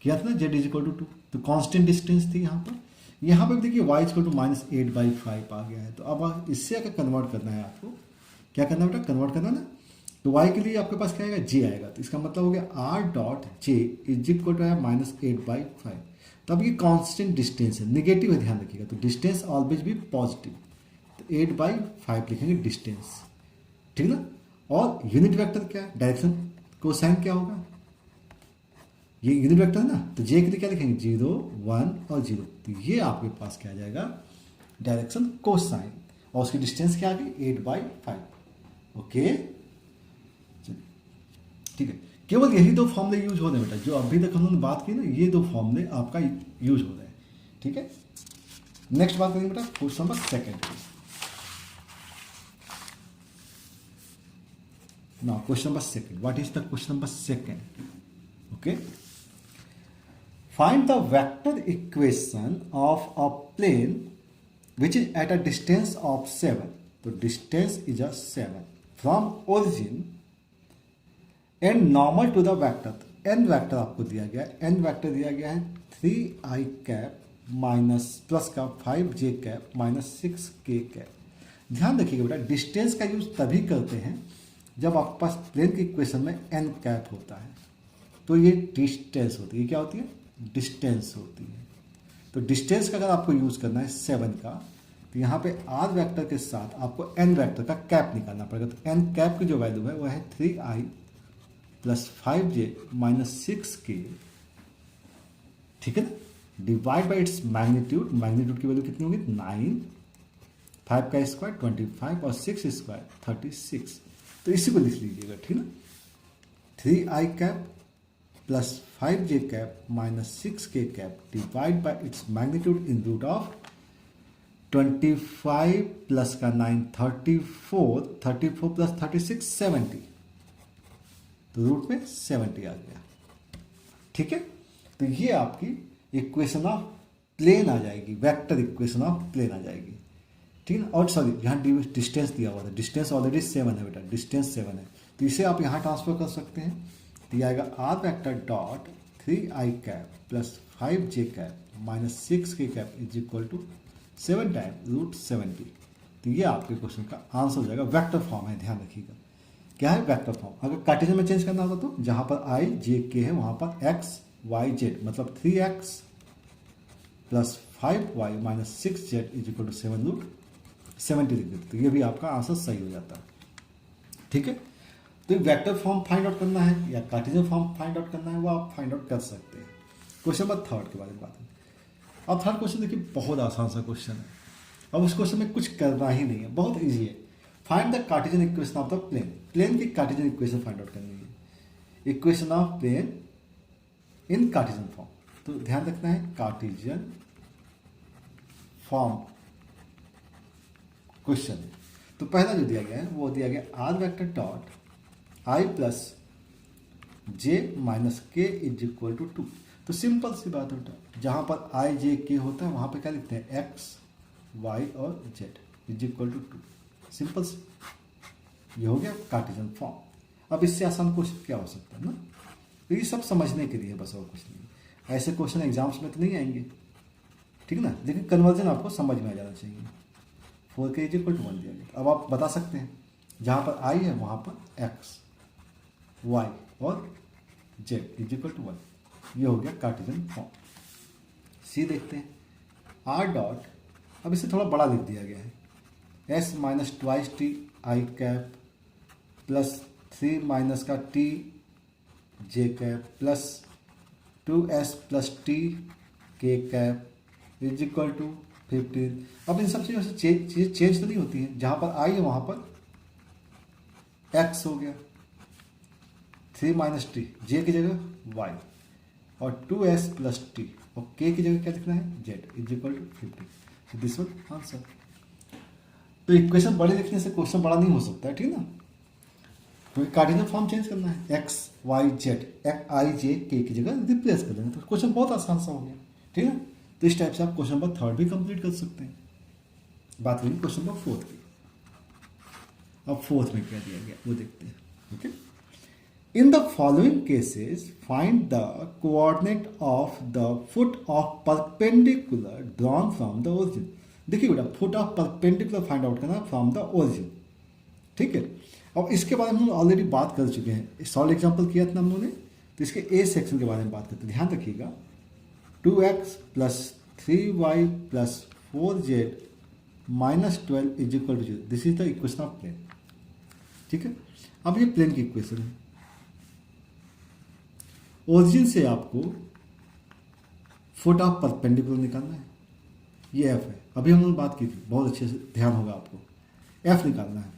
किया था ना, z इज इक्वल टू 2, तो कांस्टेंट डिस्टेंस थी यहाँ पर। यहाँ पर देखिए y is equal to minus 8/5 आ गया है। तो अब इससे अगर कन्वर्ट करना है आपको, क्या करना है बेटा, कन्वर्ट करना ना, तो y के लिए आपके पास क्या आएगा, j आएगा। तो इसका मतलब हो गया r dot j is equal to है माइनस 8/5। तो अब ये कांस्टेंट डिस्टेंस है, नेगेटिव है, ध्यान रखिएगा। तो डिस्टेंस ऑलवेज भी पॉजिटिव, तो 8/5 लिखेंगे डिस्टेंस, ठीक ना। और यूनिट वेक्टर क्या है, डायरेक्शन कोसाइन क्या होगा, ये यूनिट वेक्टर है ना, तो जे के लिए क्या लिखेंगे, 0, 1 और 0। तो ये आपके पास क्या आ जाएगा, डायरेक्शन कोसाइन, और उसकी डिस्टेंस क्या आ गई, 8/5। ओके, ठीक है। केवल यही दो फॉर्मूले यूज हो रहे हैं बेटा, जो अभी तक हम लोगों ने बात की ना, ये दो फॉर्मूले आपका यूज हो रहे हैं। ठीक है, नेक्स्ट बात करेंगे बेटा क्वेश्चन नंबर सेकंड की। Now question number second, what is the question number second? Okay, find the vector equation of a plane which is at a distance of 7। तो distance is a 7 from origin and normal to the vector. N vector आपको दिया गया है, एन वेक्टर दिया गया है 3i कैप माइनस प्लस का 5j cap minus 6k cap. ध्यान रखिएगा बेटा, डिस्टेंस का यूज तभी करते हैं जब आपके पास प्लेन की इक्वेशन में एन कैप होता है, तो ये डिस्टेंस होती है। क्या होती है, डिस्टेंस होती है। तो डिस्टेंस का अगर आपको यूज करना है 7 का, तो यहाँ पे आर वेक्टर के साथ आपको एन वेक्टर का कैप निकालना पड़ेगा। तो एन कैप की जो वैल्यू है वह है 3i plus 5j minus 6k, ठीक है ना, divide by its magnitude. Magnitude की वैल्यू कितनी होगी, 9, 5 का स्क्वायर 25 और 6 स्क्वायर 36। तो इसी को लिख लीजिएगा, ठीक ना, 3i cap plus 5j cap minus 6k cap divide by its magnitude in root of 25 plus का 9 34 प्लस 36 70, तो रूट में 70 आ गया। ठीक है, तो ये आपकी इक्वेशन ऑफ प्लेन आ जाएगी, वेक्टर इक्वेशन ऑफ प्लेन आ जाएगी। ठीक है, और सॉरी यहाँ डिस्टेंस दिया हुआ था, डिस्टेंस ऑलरेडी 7 है बेटा, डिस्टेंस 7 है, तो इसे आप यहाँ ट्रांसफर कर सकते हैं। तो ये आएगा r vector dot 3i cap plus 5j cap minus 6k cap is equal to 7 time root 70। तो ये आपके क्वेश्चन का आंसर हो जाएगा। वेक्टर फॉर्म है, ध्यान रखिएगा, क्या है वेक्टर फॉर्म। अगर कार्टेशियन में चेंज करना होता तो जहाँ पर i j k है वहाँ पर x y z, मतलब 3x plus 5y minus 6z is equal to 7 root 70 लिख देते, तो ये भी आपका आंसर सही हो जाता है। ठीक है, तो वेक्टर फॉर्म फाइंड आउट करना है या कार्टेशियन फॉर्म फाइंड आउट करना है, वो आप फाइंड आउट कर सकते हैं। क्वेश्चन नंबर थर्ड के बारे में बात करें। अब थर्ड क्वेश्चन देखिए, बहुत आसान सा क्वेश्चन है। अब उस क्वेश्चन में कुछ करना ही नहीं है, बहुत ईजी है। Find the Cartesian equation of the plane. Plane की कार्टेशियन इक्वेशन फाइंड आउट करनी है, equation of plane in Cartesian form. तो ध्यान रखना है कार्टेशियन फॉर्म क्वेश्चन। तो पहला जो दिया गया है वो दिया गया are vector dot i plus j minus के इज इक्वल टू 2। तो सिंपल सी बात होता है, जहाँ पर i j k होता है वहाँ पे क्या लिखते हैं, x y और z is equal to 2। Simple से ये हो गया कार्टेशियन फॉर्म। अब इससे आसान क्वेश्चन क्या हो सकता है ना, तो ये सब समझने के लिए बस, और कुछ नहीं। ऐसे क्वेश्चन एग्जाम्स में तो नहीं आएंगे, ठीक है ना, लेकिन कन्वर्जन आपको समझ में आ जाना चाहिए। 4k इज इक्वल टू 1 दिया गया। अब आप बता सकते हैं जहाँ पर i है वहाँ पर x y और z इज इक्वल टू 1। ये हो गया कार्टेशियन फॉर्म। सी देखते हैं, r डॉट, अब इसे थोड़ा बड़ा लिख दिया गया है, s minus twice t i cap plus 3 minus का t j cap plus 2s plus t k cap is equal to 15। अब इन सब चीज़ों से चीज़ें चेंज तो नहीं होती हैं, जहाँ पर i है वहाँ पर एक्स हो गया, 3 माइनस टी, जे की जगह वाई, और 2s प्लस टी, और के की जगह क्या लिखना है, z is equal to 50. So this one answer. तो इक्वेशन बड़े लिखने से क्वेश्चन बड़ा नहीं हो सकता है, ठीक है ना, क्योंकि कार्डिनल फॉर्म चेंज करना है, एक्स वाई जेड, आई जे के की जगह रिप्लेस कर देंगे, तो क्वेश्चन बहुत आसान सा हो गया, ठीक है. तो इस टाइप से आप क्वेश्चन नंबर 3 भी कंप्लीट कर सकते हैं. बात हुई क्वेश्चन नंबर 4 की. अब 4th में क्या दिया गया वो देखते हैं. Okay, in the following cases find the coordinate of the foot of perpendicular drawn from the origin. देखिए बेटा, foot of perpendicular find out करना फ्रॉम द ओरिजिन, ठीक है. अब इसके बारे में हम ऑलरेडी बात कर चुके हैं, सॉल्व एग्जाम्पल किया था हम लोगों ने, तो इसके ए सेक्शन के बारे में बात करते हैं. ध्यान रखिएगा, 2x plus 3y plus 4z minus 12 is equal to 0. This is the equation of plane, ठीक है. अब ये प्लेन की इक्वेशन है. ओरिजिन से आपको फुट ऑफ परपेंडिकुलर निकालना है, ये एफ है. अभी हम लोग बात की थी, बहुत अच्छे से ध्यान होगा आपको, एफ निकालना है,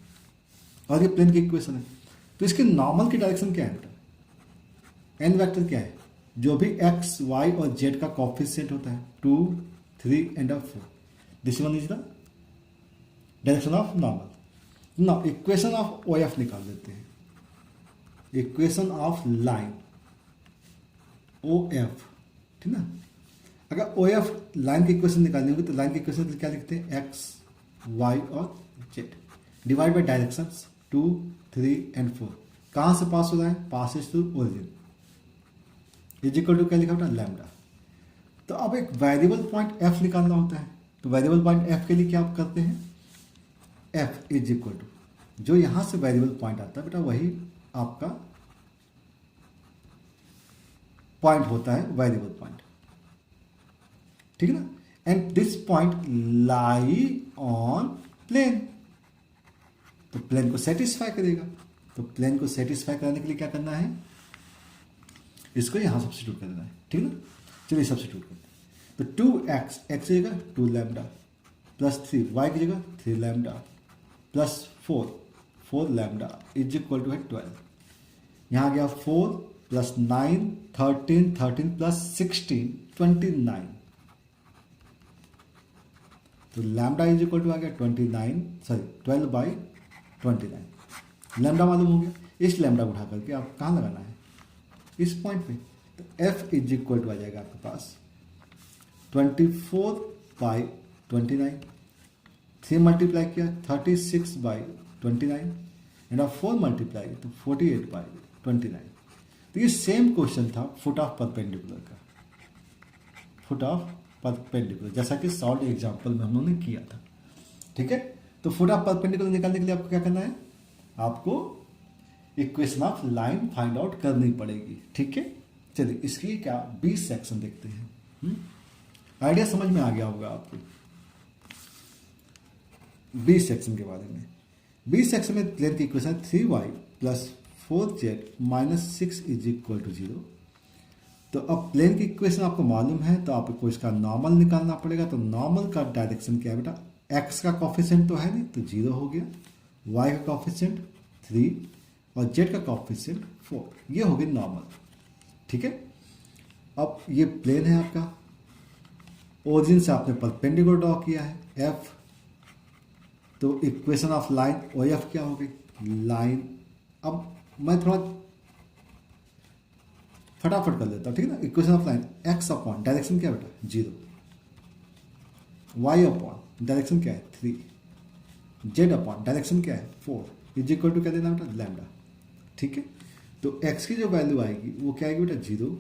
और ये प्लेन की इक्वेशन है. तो इसके नॉर्मल की डायरेक्शन क्या है बेटा, एन वेक्टर क्या है, जो भी एक्स वाई और जेड का कोएफिशिएंट होता है, 2 3 and 4, this one is the direction of normal. Now equation of O F निकाल देते हैं, equation of line O F, ठीक ना. अगर ओ एफ लाइन की इक्वेशन निकालनी होगी तो लाइन की इक्वेशन क्या लिखते हैं, एक्स वाई और z divide by directions 2 3 and 4. कहाँ से पास हो रहा है, passes through origin, is equal to क्या लिखा होता है, लैम्डा. तो अब एक वेरिएबल पॉइंट एफ निकालना होता है, तो वेरिएबल पॉइंट एफ के लिए क्या आप करते हैं, एफ इज इक्वल टू, जो यहां से वेरिएबल पॉइंट आता है बेटा वही आपका पॉइंट होता है, वेरिएबल पॉइंट, ठीक है ना. And this point lie on plane, तो प्लेन को सेटिस्फाई करेगा. तो प्लेन को सेटिस्फाई करने के लिए क्या करना है, इसको यहां सब्स्टिट्यूट कर देना है, ठीक है ना. चलिए सब्स्टिट्यूट करते हैं. तो 2x, एक्स की जगह 2 लैम्डा, प्लस 3 वाई की जगह 3 lambda, plus 4 lambda is equal to है 12. यहाँ गया 4 प्लस 9 13 प्लस 16 29. तो लैम्डा इज इक्वल टू आ गया 12 बाई 29. लैम्डा मालूम हो गया. इस लैम्डा को उठा करके आप कहाँ लगाना है, इस पॉइंट पे. तो एफ इज इक्वल टू आ जाएगा आपके पास 24 बाई 29, 3 मल्टीप्लाई किया 36 बाई 29, एंड आप 4 मल्टीप्लाई तो 48 बाई 29. तो ये सेम क्वेश्चन था फुट ऑफ परपेंडिकुलर का, फुट ऑफ परपेंडिकुलर, जैसा कि सॉल्व एग्जाम्पल में हम लोगों ने किया था, ठीक है. तो फुट ऑफ परपेंडिकुलर निकालने के लिए आपको क्या करना है, आपको equation of line find out करनी पड़ेगी, ठीक है. चलिए इसकी क्या बी सेक्शन देखते हैं. आइडिया समझ में आ गया होगा आपको बी सेक्शन के बारे में. बी सेक्शन में प्लेन की equation 3y plus 4z minus 6 is equal to 0. तो अब प्लेन की इक्वेशन आपको मालूम है, तो आपको इसका नॉर्मल निकालना पड़ेगा. तो नॉर्मल का डायरेक्शन क्या है बेटा, x का कॉफिशिएंट तो है नहीं, तो 0 हो गया, y का कॉफिशिएंट 3 और z का कॉफिशिएंट 4. ये हो गई नॉर्मल, ठीक है. अब ये प्लेन है आपका, ओरिजिन से आपने परपेंडिकुलर ड्रॉ किया है f, तो equation of line O F क्या हो गई, लाइन. अब मैं थोड़ा फटाफट कर लेता हूँ, ठीक है ना. Equation of line x upon direction क्या बेटा 0, y अपॉन डायरेक्शन क्या है 3, z अपॉन डायरेक्शन क्या है 4 इज इक्वल टू क्या देना बेटा लैम्डा, ठीक है. तो x की जो वैल्यू आएगी वो क्या आएगी बेटा 0,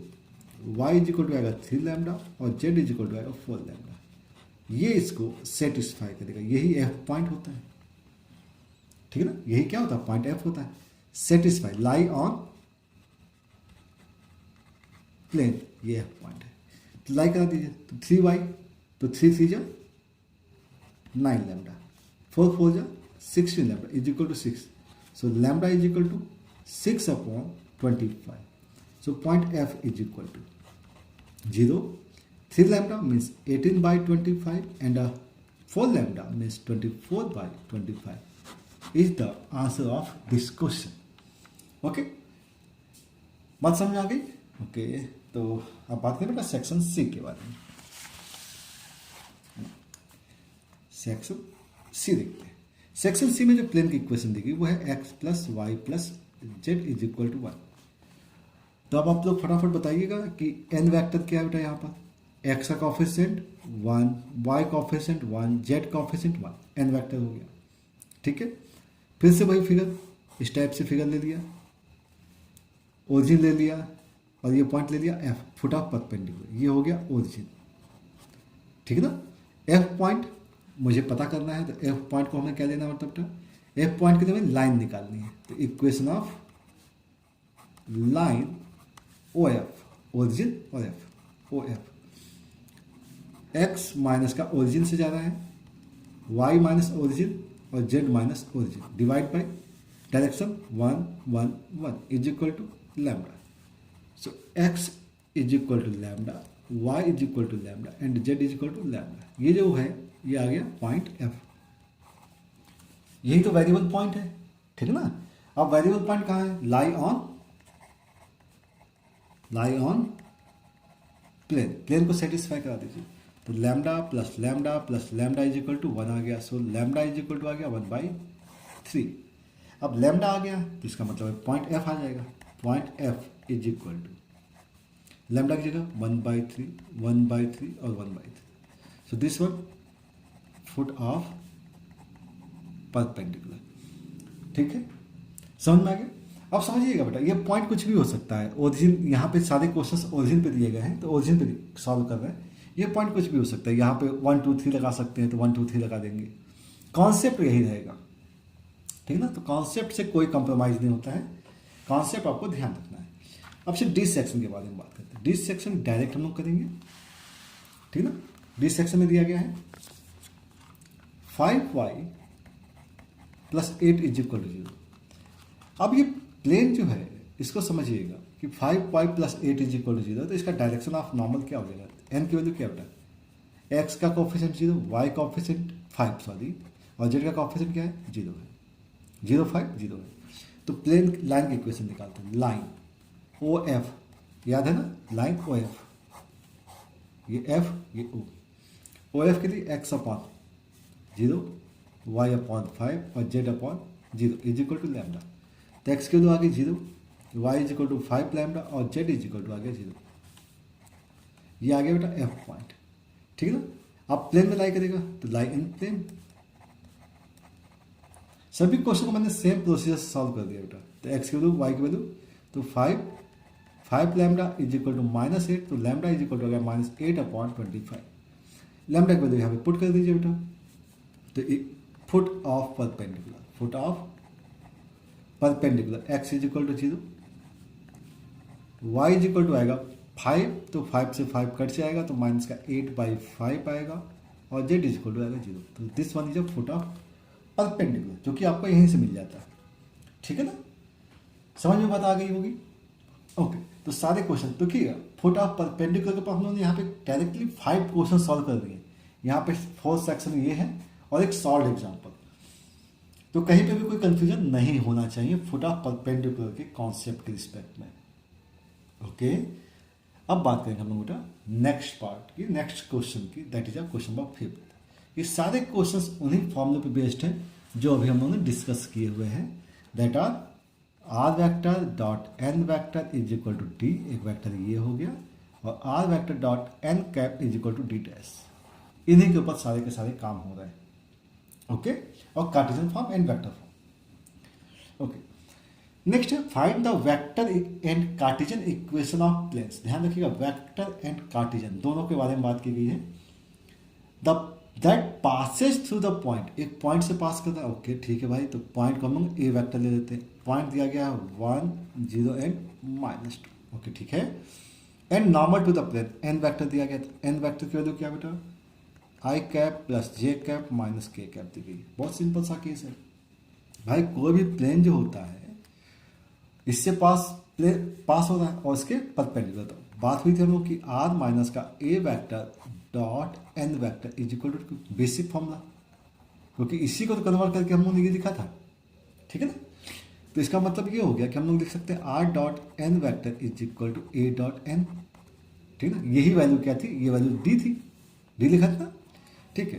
y इज इक्वल टू आएगा 3 लैम्डा और z इज इक्वल टू आएगा 4 लैम्डा. ये इसको सेटिस्फाई करेगा, यही एफ पॉइंट होता है, ठीक है ना. यही क्या होता है, पॉइंट एफ होता है, सेटिस्फाई, लाई ऑन प्लेन, ये एफ पॉइंट है. तो लाई करा दीजिए, तो 3y, तो 3 3 जा 9 लैम्डा, 4 4 जा 16 lambda is equal to 6. So lambda is equal to 6 upon 25. So point F is equal to 0. 3 lambda means 18 by 25 and 4 lambda means 24 by 25. Is the answer of this question. Okay, बात समझ आ गई? ओके, तो अब बात करें बेटा सेक्शन सी के बारे में। सेक्शन सी देखते हैं। सेक्शन सी में जो प्लेन की इक्वेशन दी गई वो है x plus y plus z is equal to 1। तो अब आप लोग फटाफट बताइएगा कि एन वेक्टर क्या है बेटा। यहाँ पर एक्स का coefficient 1, y coefficient 1, z coefficient 1, n vector हो गया। ठीक है, फिर से वही फिगर, इस टाइप से फिगर ले लिया, ओरिजिन ले लिया और ये पॉइंट ले लिया एफ, फुट ऑफ परपेंडिकुलर, ये हो गया ओरिजिन। ठीक है ना। एफ पॉइंट मुझे पता करना है, तो एफ पॉइंट को हमें क्या लेना मतलब बेटा, एफ पॉइंट के लिए हमें लाइन निकालनी है। तो equation of line O F, origin और F, O F, X minus का ओरिजिन से जा रहा है, वाई माइनस ओरिजिन और Z minus origin, divide by direction 1 1 1 is equal to lambda. So X is equal to lambda, Y is equal to lambda and Z is equal to lambda. ये जो है ये आ गया पॉइंट एफ। यही तो वेरिएबल पॉइंट है, ठीक है ना। अब वेरिएबल पॉइंट कहाँ है? लाई ऑन प्लेन, प्लेन को सेटिस्फाई करा दीजिए। तो lambda plus lambda is equal to 1 आ गया। So lambda is equal to आ गया 1/3। अब लैम्डा आ गया तो इसका मतलब पॉइंट एफ आ जाएगा। Point F is equal to lambda की जगह 1/3, 1/3 और 1/3। So this one foot of perpendicular. ठीक है, समझ में आ गया? अब समझिएगा बेटा, ये पॉइंट कुछ भी हो सकता है। ओरिजिन, यहाँ पे सारे क्वेश्चंस ओरिजिन पे दिए गए हैं तो ओरिजिन पे सॉल्व कर रहे हैं। ये पॉइंट कुछ भी हो सकता है। यहाँ पे 1 2 3 लगा सकते हैं तो 1 2 3 लगा देंगे। कॉन्सेप्ट यही रहेगा, ठीक है ना। तो कॉन्सेप्ट से कोई कंप्रोमाइज नहीं होता है, कॉन्सेप्ट आपको ध्यान रखना है। अब से डी सेक्शन के बारे में बात करते हैं। डी सेक्शन डायरेक्ट हम लोग करेंगे, ठीक है ना। डी सेक्शन में दिया गया है 5y plus 8 is equal to 0। अब ये प्लेन जो है इसको समझिएगा कि 5y plus 8 is equal to 0, तो इसका डायरेक्शन ऑफ नॉर्मल क्या हो जाएगा? एन की वैल्यू क्या बेटा? एक्स का कॉफिशिएंट 0, वाई कॉफिशिएंट 5 सॉरी, और जेड का कॉफिशिएंट क्या है? 0 है। 0 5 0 है। तो प्लेन लाइन की इक्वेशन निकालते हैं। लाइन ओ एफ, याद है ना, लाइन ओ एफ, ये एफ ये ओ एफ के लिए एक्स अपॉन 0, वाई अपॉन 5 और z upon 0 is equal to lambda. तो एक्स की वैल्यू आ गई 0, y is equal to 5 lambda और जेड इज इक्वल टू आ गया 0। ये आ गया बेटा एफ पॉइंट, ठीक है ना। आप प्लेन में लाई करेगा तो लाई इन प्लेन। सभी क्वेश्चन को मैंने सेम प्रोसीजर से सॉल्व कर दिया बेटा। तो एक्स की वैल्यू, वाई की वैल्यू, तो 5 लैम्डा इज इक्वल टू -8, तो लैम्डा इज इक्वल टू आ गया -8 अपॉन 25। लैम्डा की वैल्यू यहाँ पे पुट कर दीजिए बेटा। तो foot of perpendicular, foot of perpendicular, x is equal to 0, y is equal to आएगा 5, तो 5 से 5 कट से आएगा तो माइनस का 8/5 आएगा और जेड इज इक्वल टू आएगा 0। तो this one is a foot of perpendicular, जो कि आपको यहीं से मिल जाता है, ठीक है ना। समझ में बात आ गई होगी? ओके, तो सारे क्वेश्चन तो क्या फुट ऑफ परपेंडिकुलर के ऊपर हम लोगों ने यहाँ पे डायरेक्टली 5 क्वेश्चन सॉल्व कर दिए। यहाँ पे 4th सेक्शन ये है और एक सॉल्व एग्जाम्पल। तो कहीं पे भी कोई कंफ्यूजन नहीं होना चाहिए फुट ऑफ परपेंडिकुलर के कॉन्सेप्ट के रिस्पेक्ट में। ओके, अब बात करेंगे हम लोग बेटा नेक्स्ट पार्ट की, नेक्स्ट क्वेश्चन की, that is a question number 5। ये सारे क्वेश्चंस उन्हीं फॉर्मूले पे बेस्ड हैं जो अभी हम लोगों ने डिस्कस किए हुए हैं, that r vector dot N vector is equal to d, एक वेक्टर ये हो गया, और r vector dot N cap is equal to d dash. इन्हीं के ऊपर सारे के सारे काम हो रहे हैं। ओके, और Cartesian form and vector form. Okay, next है find the vector and Cartesian equation of planes. ध्यान रखिएगा, वेक्टर एंड कार्टेशियन दोनों के बारे में बात की गई है। That Passage through the point, एक पॉइंट से पास करता है। ओके ठीक है भाई, तो पॉइंट को हम लोग ए वेक्टर ले लेते हैं। पॉइंट दिया गया है 1 0 एंड -2। ओके ठीक है, and normal to the plane, n vector दिया गया। तो एन वेक्टर की वैल्यू क्या बेटा? I cap plus J cap minus के कैप दी गई। बहुत सिंपल सा केस है भाई। कोई भी प्लेन जो होता है इससे पास हो रहा है और इसके परपेंडिकुलर। तो बात हुई थी हम लोग की आर माइनस का A vector dot N vector is equal to basic formula, क्योंकि इसी को तो कन्वर्ट करके हम लोगों ने ये लिखा था ठीक है ना। तो इसका मतलब ये हो गया कि हम लोग लिख सकते हैं are dot N vector is equal to A dot n, ठीक है ना। यही वैल्यू क्या थी, ये वैल्यू डी थी, डी लिखा था, ठीक है।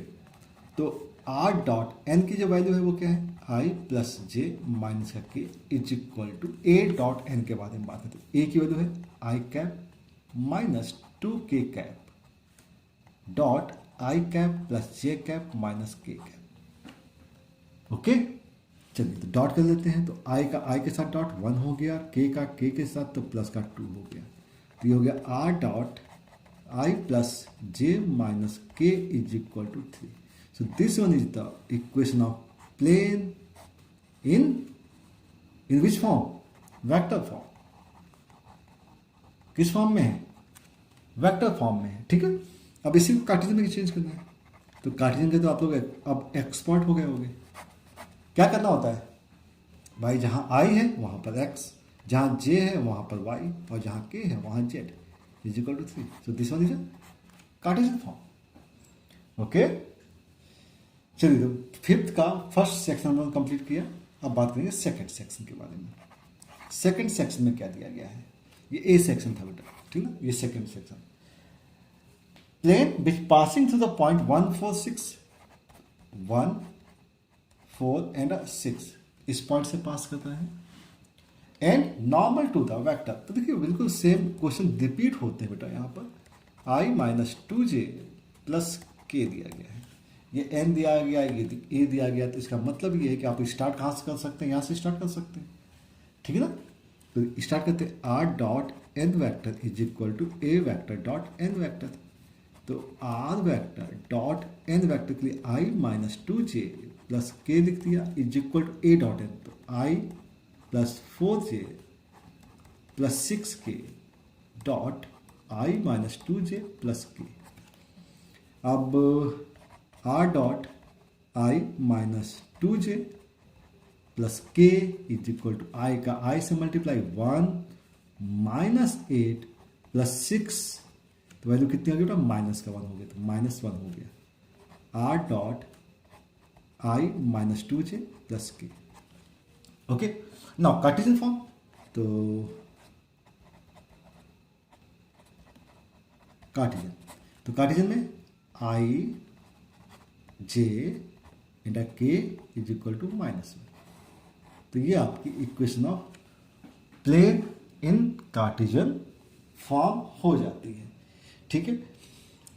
तो आर डॉट एन की जो वैल्यू है वो क्या है, आई प्लस जे माइनस का k is equal to A dot n के बारे में बात करते हैं। ए की वैल्यू है I cap minus 2k cap dot I cap plus J cap minus के कैप। ओके, चलिए तो डॉट कर लेते हैं। तो आई का आई के साथ डॉट 1 हो गया, के का के के साथ तो प्लस का 2 हो गया। तो ये हो गया R dot I plus J minus के is equal to 3। So this one is the equation of plane in which form, vector form. किस फॉर्म में है, वेक्टर फॉर्म में है, ठीक है। अब इसी को कार्टेशियन में चेंज करना है। तो कार्टेशियन के तो आप लोग अब एक्सपर्ट हो गए होंगे। क्या करना होता है भाई, जहां आई है वहां पर x, जहां j है वहां पर y, और जहां k है वहां z is equal to 3। So this one is a Cartesian form. Okay, चलिए तो फिफ्थ का फर्स्ट सेक्शन हमने कंप्लीट किया। अब बात करेंगे सेकंड सेक्शन के बारे में। सेकंड सेक्शन में क्या दिया गया है, ये ए सेक्शन था बेटा, ठीक ना। ये second section, plane which passing through the point 1 4 6 1 4 and 6 इस पॉइंट से पास करता है, and normal to the vector. तो देखिए बिल्कुल सेम क्वेश्चन रिपीट होते हैं बेटा। यहाँ पर आई माइनस 2j प्लस के दिया गया है, ये n दिया गया, ये a दिया गया। तो इसका मतलब ये है कि आप स्टार्ट कहाँ से कर सकते हैं, यहाँ से स्टार्ट कर सकते हैं, ठीक है ना। तो स्टार्ट करते हैं are dot N vector is equal to A vector dot N vector. तो R vector dot N vector के लिए I minus 2j plus K लिख दिया is equal to A dot N. तो I plus 4j plus 6k dot I minus 2j plus K. अब R dot I minus 2j plus K is equal to I का आई से मल्टीप्लाई 1 माइनस 8 प्लस 6, तो वैल्यू कितनी हो गई बेटा, माइनस का 1 हो गया, तो माइनस 1 हो गया। R dot I minus 2j plus K. Okay, now Cartesian form. तो कार्टेशियन में I J and K is equal to -1। तो ये आपकी equation of plane in Cartesian form हो जाती है, ठीक है।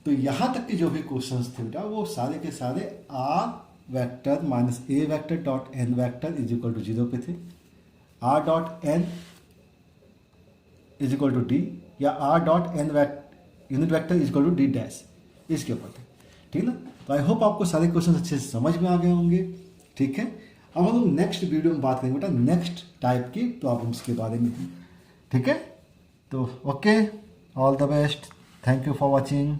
तो यहाँ तक के जो भी क्वेश्चंस थे बेटा वो सारे के सारे r vector minus A vector dot N vector is equal to 0 पे थे, r dot N is equal to d, या r dot n unit vector is equal to d dash, इसके ऊपर थे, ठीक है ना। तो आई होप आपको सारे क्वेश्चन अच्छे से समझ में आ गए होंगे, ठीक है। अब हम लोग नेक्स्ट वीडियो में बात करेंगे बेटा नेक्स्ट टाइप की प्रॉब्लम्स के बारे में, ठीक है। तो okay, all the best, thank you for watching.